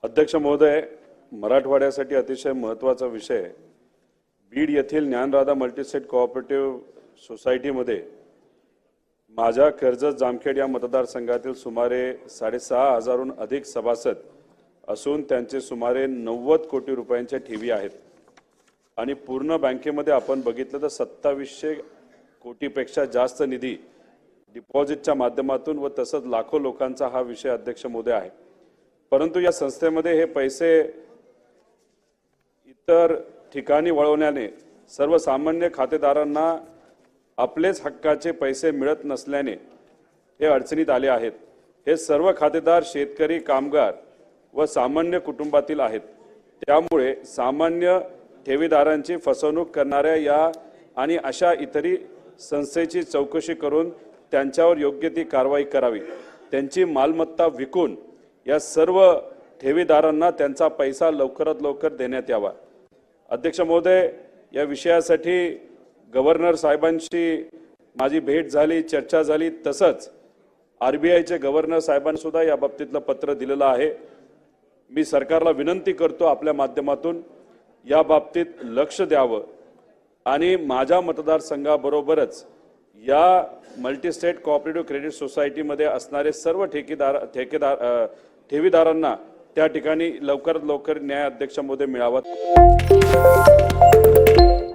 अध्यक्ष महोदय, मराठवाड्यासाठी अतिशय महत्त्वाचा विषय बीड येथील ज्ञानराधा मल्टीस्टेट कोऑपरेटिव्ह सोसायटीमध्ये माझ्या कर्जत जामखेड या मतदारसंघातील सुमारे 6,500हून अधिक सभासद असून त्यांचे सुमारे 90 कोटी रुपयांच्या ठेवी आहेत आणि पूर्ण बँकेमध्ये आपण बघितलं तर 2700 कोटीपेक्षा जास्त निधी डिपॉझिटच्या माध्यमातून व तसंच लाखो लोकांचा हा विषय अध्यक्ष महोदय आहे। परंतु या संस्थेमध्ये हे पैसे इतर ठिकाणी वळवण्याने सर्वसामान्य खातेदारांना आपलेच हक्काचे पैसे मिळत नसल्याने हे अडचणीत आले आहेत। हे सर्व खातेदार शेतकरी, कामगार व सामान्य कुटुंबातील आहेत। त्यामुळे सामान्य ठेवीदारांची फसवणूक करणाऱ्या या आणि अशा इतरी संस्थेची चौकशी करून त्यांच्यावर योग्य ती कारवाई करावी। त्यांची मालमत्ता विकून या सर्व ठेवीदारांना त्यांचा पैसा लवकरात लवकर देण्यात यावा। अध्यक्ष महोदय, या विषयासाठी गव्हर्नर साहेबांशी माझी भेट झाली, चर्चा झाली। तसंच आरबीआयचे गव्हर्नर साहेबांनी सुद्धा या बाबतीतलं पत्र दिलेलं आहे। मी सरकारला विनंती करतो आपल्या माध्यमातून या बाबतीत लक्ष द्यावं आणि माझ्या मतदारसंघाबरोबरच या मल्टीस्टेट कोऑपरेटिव्ह क्रेडिट सोसायटीमध्ये असणारे सर्व ठेवीदारांना त्या ठिकाणी लवकरात लवकर न्याय अध्यक्ष महोदय मिळावा।